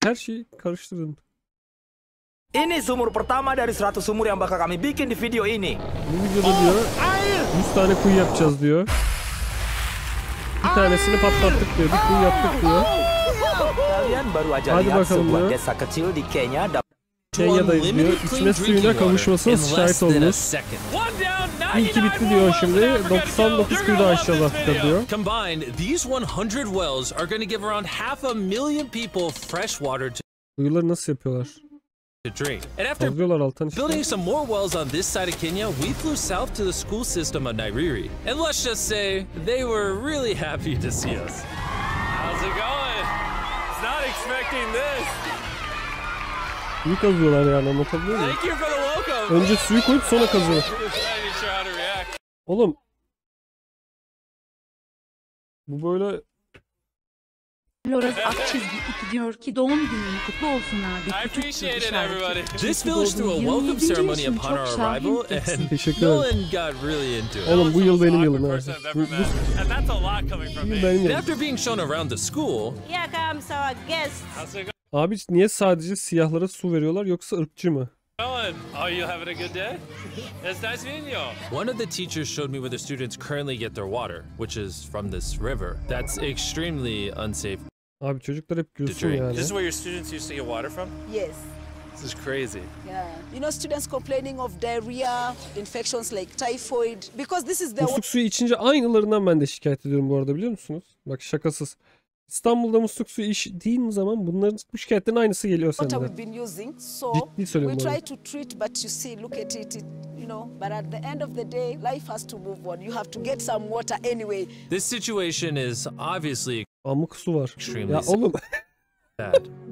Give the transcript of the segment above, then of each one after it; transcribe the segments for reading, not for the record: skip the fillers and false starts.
her şeyi karıştırdın. Ini sumur pertama dari 100 sumur yang bakal kami bikin di video ini. Bu videoda diyor 100 tane kuyu yapacağız diyor. Bir tanesini patlattık diyor. Bir kuyu yaptık diyor. Kalian baru aja lihat sebuah desa kecil di Kenya. Kenya'dayız diyor. İçme suyuna kavuşmasına şahit oldunuz. İlki bitti diyor şimdi. 99 kuyu da aşağıda diyor. Combined, these 100 wells are going to give around 500,000 people fresh water Kuyuları nasıl yapıyorlar? to drink. And after building some more wells on this side of Kenya, we flew south to the school system of Nairiri. And let's just say they were really happy to see us. How's it going? I was not expecting this. Suyu kazıyorlar yani, anlatabiliyor muyum? Önce suyu koyup sonra kazıyor. Oğlum. Bu böyle... Loraz Akçizgi diyor ki doğum günün kutlu olsun abi. This village threw a welcome ceremony upon our arrival and Nolan got really into it. Oğlum bu yıl benim yılım. Bu benim yılım. After being shown around the school, abi niye sadece siyahlara su veriyorlar yoksa ırkçı mı? Are you having a good day? It's nice meeting you. One of the teachers showed me where the students currently get their water, which is from this river. That's extremely unsafe. Abi çocuklar hep gülsün yani. This is where your students used to get water from? Yes. This is crazy. Yeah. You know, students complaining of diarrhea, infections like typhoid, because this is the... Musluk suyu içince aynılarından ben de şikayet ediyorum bu arada, biliyor musunuz? Bak şakasız. İstanbul'da musluk suyu içtiğin zaman bunların bu şikayetlerin aynısı geliyor sende. Ciddi söylüyorum. We try to treat, but you see, look at it, you know, but at the end of the day, life has to move on. You have to get some water anyway. This situation is obviously amık su var. Ya oğlum.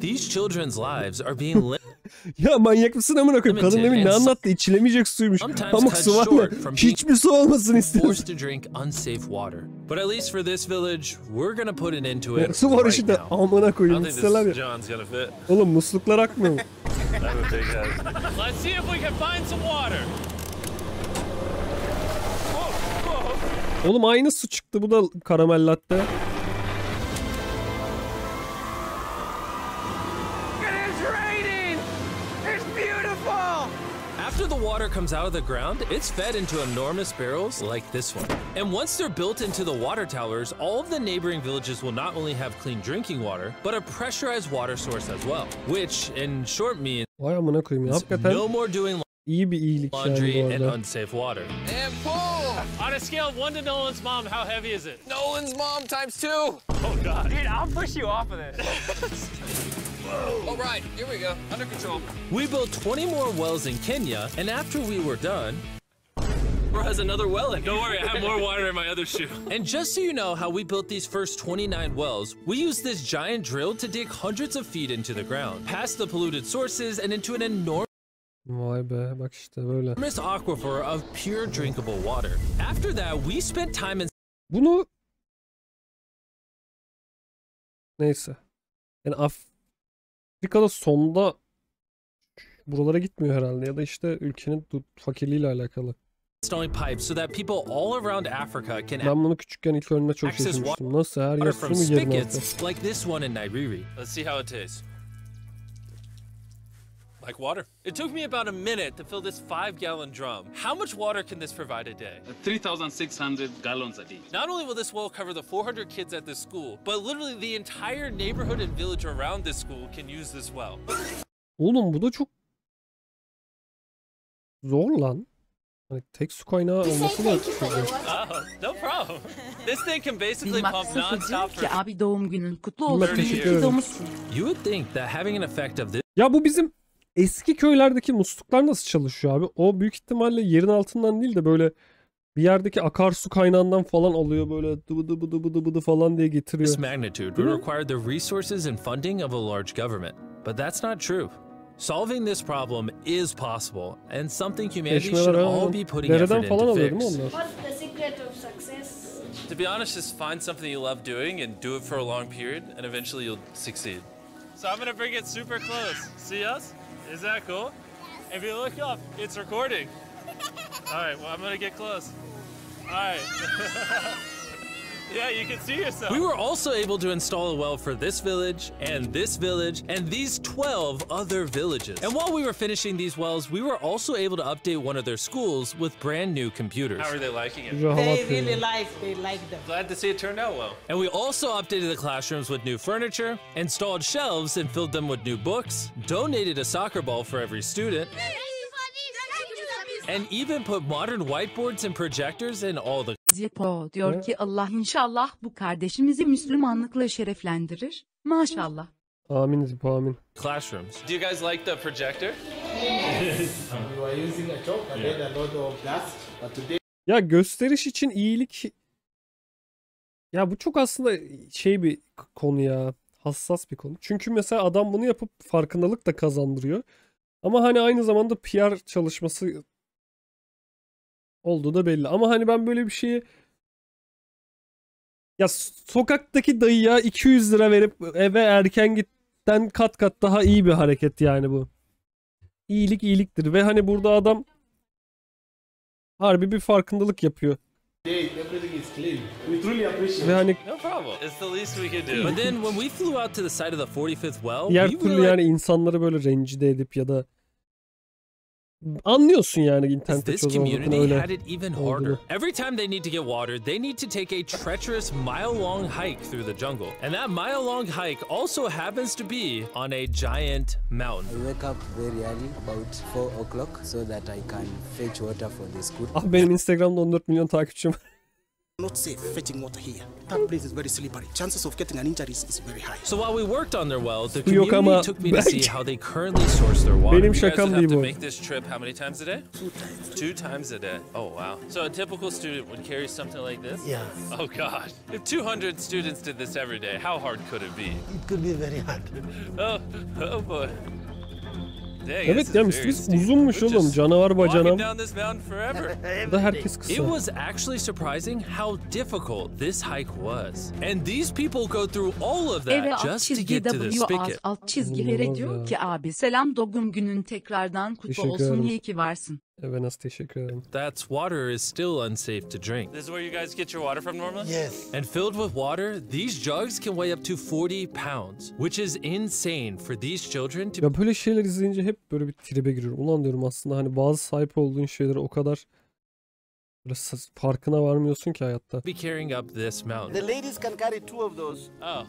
These children's lives are being ya manyak mısın amına koyayım? Kadın demin ne anlattı? İçilemeyecek suymuş. Amık su var mı? Hiçbir su olmasın istiyoruz. Forced to drink unsafe water. But at least for this village, we're gonna put an end to it. Su var işte. Amına koyayım. İsteler ya. Oğlum musluklar akmıyor mu? Let's see if we can find some water. Oğlum aynı su çıktı. Bu da karamel latte. After the water comes out of the ground, it's fed into enormous barrels like this one. And once they're built into the water towers, all of the neighboring villages will not only have clean drinking water, but a pressurized water source as well. Which, in short, means vay amına koyayım ya. Hakikaten no more doing iyi bir iyilik laundry yani bu arada. and unsafe water. And pull! On a scale of 1 to Nolan's mom, how heavy is it? Nolan's mom times 2! Oh God. Dude, I'll push you off of this. All right, here we go. Under control. We built 20 more wells in Kenya, and after we were done, Bro has another well in. Don't worry, I have more water in my other shoe. And just so you know how we built these first 29 wells, we used this giant drill to dig hundreds of feet into the ground, past the polluted sources and into an enormous vay be, bak işte böyle. Aquifer of pure drinkable water. After that, we spent time in... Bunu... Neyse. Yani Afrika'da sonda buralara gitmiyor herhalde ya da işte ülkenin fakirliğiyle alakalı. Pipes so that people all around Africa can ben bunu küçükken ilk öğrenimde çok şaşırmıştım. Nasıl her yer su mu yerin altı? Like this one in Nairiri. Let's see how it tastes. Like water. It took me about a minute to fill this 5-gallon drum. How much water can this provide a day? 3,600 gallons a day. Not only will this well cover the 400 kids at this school, but literally the entire neighborhood and village around this school can use this well. Oğlum bu da çok zor lan. Hani tek su kaynağı olması da çok zor. No problem. This thing can basically pump non-stop for... Abi doğum günün kutlu olsun. You would think that having an effect of this... Ya bu bizim eski köylerdeki musluklar nasıl çalışıyor abi? O büyük ihtimalle yerin altından değil de böyle bir yerdeki akarsu kaynağından falan alıyor, böyle dıbı dıbı falan diye getiriyor. This magnitude would require the resources and funding of a large government. But that's not true. Solving this problem is possible and something humanity should all be putting effort into fix. What's the secret of success? To be honest, just find something you love doing and do it for a long period and eventually you'll succeed. So I'm gonna bring it super close. See us? Is that cool? If you look up, it's recording. All right, well, I'm gonna get close. All right. Yeah, you can see yourself. We were also able to install a well for this village, and these 12 other villages. And while we were finishing these wells, we were also able to update one of their schools with brand new computers. How are they liking it? They really like them. Glad to see it turned out well. And we also updated the classrooms with new furniture, installed shelves and filled them with new books, donated a soccer ball for every student, and even put modern whiteboards and projectors in all the... Zipo diyor ki Allah inşallah bu kardeşimizi Müslümanlıkla şereflendirir. Maşallah. Amin Zipo, amin. classrooms. Do you guys like the projector? We were using a chalk and then a lot of dust, but today Ya gösteriş için iyilik, ya bu çok aslında şey bir konu ya, hassas bir konu. Çünkü mesela adam bunu yapıp farkındalık da kazandırıyor. Ama hani aynı zamanda PR çalışması olduğu da belli. Ama hani ben böyle bir şeyi, ya sokaktaki dayıya 200 lira verip eve erken gitten kat kat daha iyi bir hareket yani bu. İyilik iyiliktir ve hani burada adam harbi bir farkındalık yapıyor. everything is clean. We truly appreciate Ve hani No problem. It's the least we could do. But then when we flew out to the side of the 45th well, diğer we türlü were like, yani insanları böyle rencide edip ya da anlıyorsun yani internette this çoğu zaman community öyle had it even harder. olduğunu. Every time they need to get water, they need to take a treacherous mile-long hike through the jungle. And that mile-long hike also happens to be on a giant mountain. I wake up very early, about 4 o'clock, so that I can fetch water for the school. Ah benim Instagram'da 14 milyon takipçim. Not safe fetching water here. That place is very slippery. Chances of getting an injury is very high. So while we worked on their well, the Yok ama community took me to see how they currently source their water. Benim You guys şakam would değil have to bu. make this trip how many times a day? 2 times. 2 times a day. Oh wow. So a typical student would carry something like this? Yeah. Oh god. If 200 students did this every day, how hard could it be? It could be very hard. Oh boy. Dang, Evet ya MrBeast uzunmuş oğlum, canavar bacanam. Bu da herkes kısa. It was actually surprising how difficult this hike was. And these people go through all of Evet that alt just to çizgi get to the W spigot. alt çizgilere İnanılmaz diyor ya. ki abi selam doğum günün tekrardan kutlu Teşekkür olsun, ederim. iyi ki varsın. Evet nasıl teşekkür ederim. That water is still unsafe to drink. This is where you guys get your water from normally? Yes. And filled with water, these jugs can weigh up to 40 pounds, which is insane for these children to Ya böyle şeyler izleyince hep böyle bir tribe giriyorum. Ulan diyorum aslında hani bazı sahip olduğun şeyleri o kadar böyle farkına varmıyorsun ki hayatta. be carrying up this mountain. The ladies can carry 2 of those. Oh,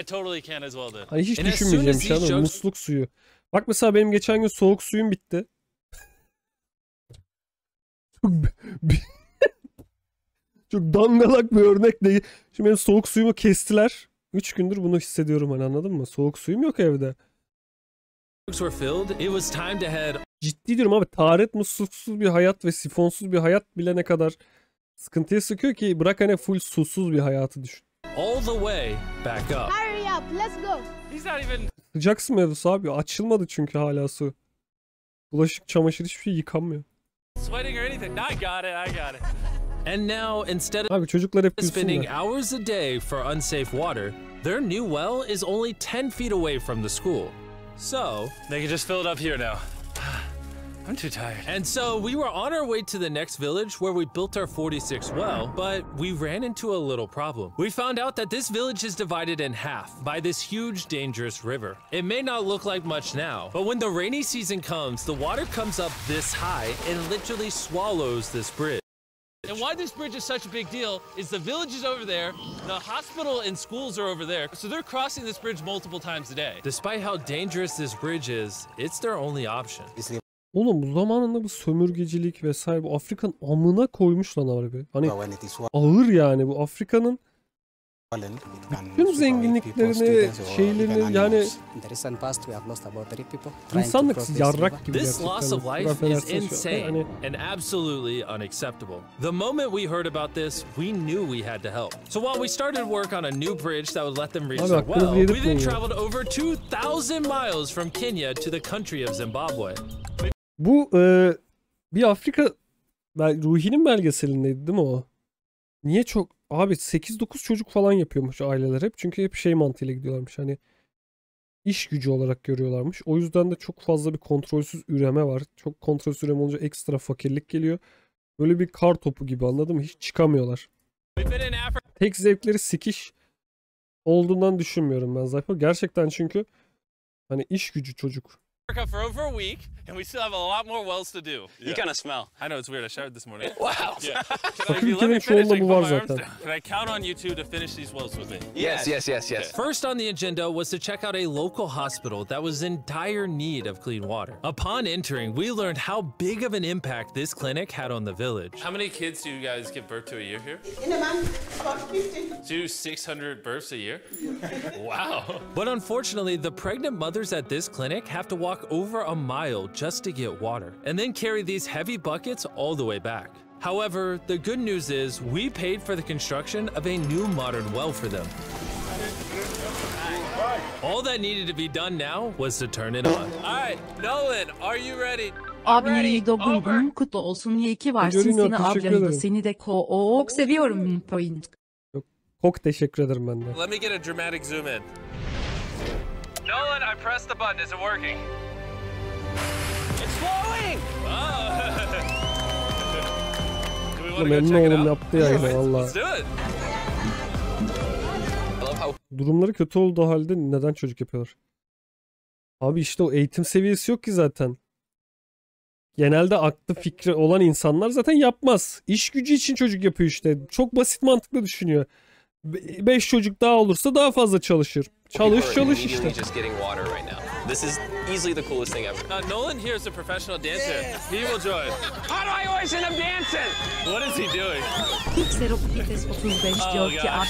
I totally can as well then. Hani hiç And as soon düşünmeyeceğim as bir şey these ama jugs- musluk suyu. Bak mesela benim geçen gün soğuk suyum bitti. Çok dangalak bir örnek değil. Şimdi benim soğuk suyumu kestiler. 3 gündür bunu hissediyorum hani, anladın mı? Soğuk suyum yok evde. were filled, it was time to head Ciddi diyorum abi, taharet musluksuz bir hayat ve sifonsuz bir hayat bile ne kadar sıkıntıya sıkıyor ki, bırak hani full susuz bir hayatı düşün. all the way back up. Hurry up, let's go. He's not even... Sıcak su mevzusu abi, açılmadı çünkü hala su. Bulaşık, çamaşır hiçbir şey yıkanmıyor. sweating or anything. I got it. And now, instead of Abi çocuklar hep spending gülsünler. hours a day for unsafe water, their new well is only 10 feet away from the school. So, they can just fill it up here now. I'm too tired. And so, we were on our way to the next village where we built our 46th well, but we ran into a little problem. We found out that this village is divided in half by this huge, dangerous river. It may not look like much now, but when the rainy season comes, the water comes up this high and literally swallows this bridge. And why this bridge is such a big deal is the village is over there, the hospital and schools are over there, so they're crossing this bridge multiple times a day. Despite how dangerous this bridge is, it's their only option. Oğlum bu zamanında bu sömürgecilik vesaire, bu Afrika'nın amına koymuş lan abi. Hani When it is ağır yani bu Afrika'nın swollen, it can bütün swallow zenginliklerini, people, students, or şeylerini even yani animals. In the recent past, we have lost about 3 people trying to insanlık cross this yarrak river. gibi This gerçekten. loss of Kusura life is affedersiniz şu an. insane Hani and absolutely unacceptable. The moment we heard about this, we knew we had to help. So while we started work on a new bridge that would let them reach Abi their hakkınızı well, we then yedirtmeyin ya. traveled over 2,000 miles from Kenya to the country of Zimbabwe. bu bir Afrika Ruhi'nin belgeselindeydi değil mi o? Niye çok abi 8-9 çocuk falan yapıyormuş aileler hep, çünkü hep şey mantığıyla gidiyorlarmış, hani iş gücü olarak görüyorlarmış. O yüzden de çok fazla bir kontrolsüz üreme var. Çok kontrolsüz üreme olunca ekstra fakirlik geliyor. Böyle bir kar topu gibi, anladın mı? Hiç çıkamıyorlar. tek zevkleri sikiş olduğundan düşünmüyorum ben zaten. Gerçekten çünkü hani iş gücü çocuk. For over a week, and we still have a lot more wells to do. You kind of smell. I know, it's weird. I showered this morning. Wow. Yeah. Ülkenin çoğunda bu var zaten. Can I count on you two to finish these wells with me? Yes. First on the agenda was to check out a local hospital that was in dire need of clean water. Upon entering, we learned how big of an impact this clinic had on the village. How many kids do you guys give birth to a year here? In a month, about 50. Do 600 births a year? Wow. But unfortunately, the pregnant mothers at this clinic have to walk over a mile just to get water, and then carry these heavy buckets all the way back. However, the good news is we paid for the construction of a new modern well for them. All that needed to be done now was to turn it on. All right, Nolan, are you ready? Abinin doğum günün kutlu olsun. İyi ki varsın seni ablayı da seni de çok seviyorum. Point. Çok teşekkür ederim ben de. Let me get a dramatic zoom in. Nolan, I pressed the button. Is it working? It's flowing! Memnun oğlum yaptı ya yine valla. Durumları kötü olduğu halde neden çocuk yapıyorlar? Abi işte o eğitim seviyesi yok ki zaten. Genelde aklı fikri olan insanlar zaten yapmaz. İş gücü için çocuk yapıyor işte. Çok basit mantıklı düşünüyor. 5 çocuk daha olursa daha fazla çalışır. Çalış işte. This is easily the coolest thing ever. Nolan here is a professional dancer. He will join. How do I always end up dancing? What is he doing? Xeropites 35 diyor ki abi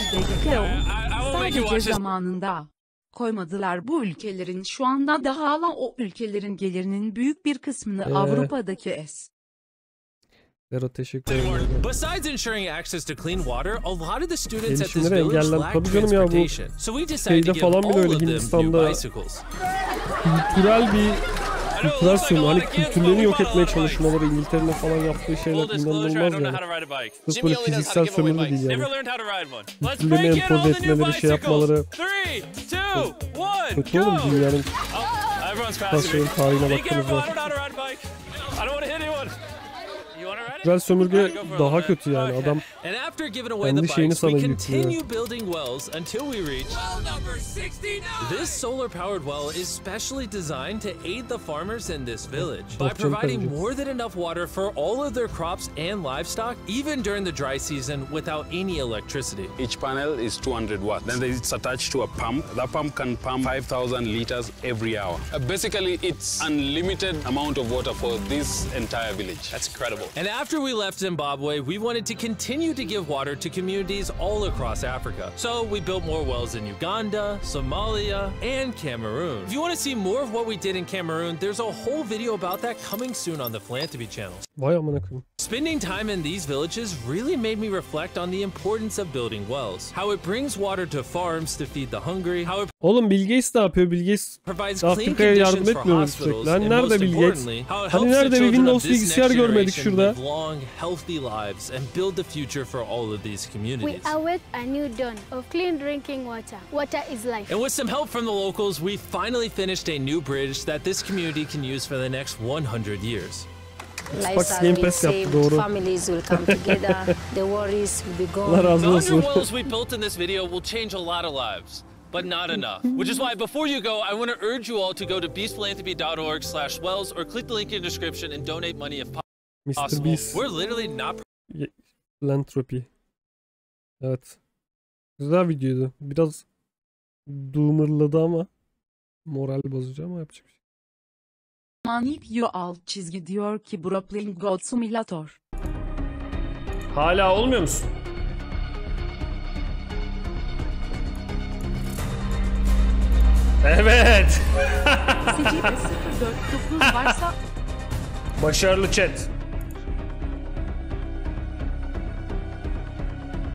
sadece zamanında koymadılar. Bu ülkelerin şu anda da hala o ülkelerin gelirinin büyük bir kısmını Avrupa'daki teşekkür ederim. Besides ensuring access to clean water, a lot of the students at this village lack transportation. So we decided to give all of them new bicycles. Kültürel kültürlerini yok etmeye çalışmaları, İngiltere'nin falan yaptığı şeyler inanılmaz yani. Sırf böyle fiziksel sömürü değil yani. Kültürlerini empoze etmeleri, şey yapmaları. Kötü oğlum dünyanın tarihine baktığınızda. Kültürel sömürge daha kötü yani. Adam kendi şeyini sana yüklüyor. This solar-powered well is specially designed to aid the farmers in this village by providing more than enough water for all of their crops and livestock, even during the dry season, without any electricity. Each panel is 200 watts. Then it's attached to a pump. That pump can pump 5,000 liters every hour. Basically, it's unlimited amount of water for this entire village. That's incredible. And after we left Zimbabwe, we wanted to continue to give water to communities all across Africa. So we built more wells in Uganda, Somalia, and Cameroon. If you want to see more of what we did in Cameroon, there's a whole video about that coming soon on the Frente channel. Vay amına koyayım. Spending time in these villages really made me reflect on the importance of building wells. How it brings water to farms to feed the hungry. How it Oğlum Bill Gates ne yapıyor? Bill Gates Afrika'ya yardım etmiyor mu sürekli? Hani nerede Bill Gates? Hani nerede bir Windows bilgisayar görmedik şurada? Long, healthy lives and build the future for all of these communities. We await a new dawn of clean drinking water. Water is life. And with some help from the locals, we finally finished a new bridge that this community can use for the next 100 years. Lives are saved, families will come together, the worries will be gone. The 100 wells we built in this video will change a lot of lives, but not enough. Which is why before you go, I want to urge you all to go to beastphilanthropy.org/wells or click the link in the description and donate money if possible. MrBeast. We're literally not Philanthropy. Evet. Güzel videoydu. Biraz doomerladı ama moral bozucu ama yapacak bir şey. Manipyo alt çizgi diyor ki bro playing God Simulator. Hala olmuyor musun? Evet. Secde 049 varsa başarılı chat.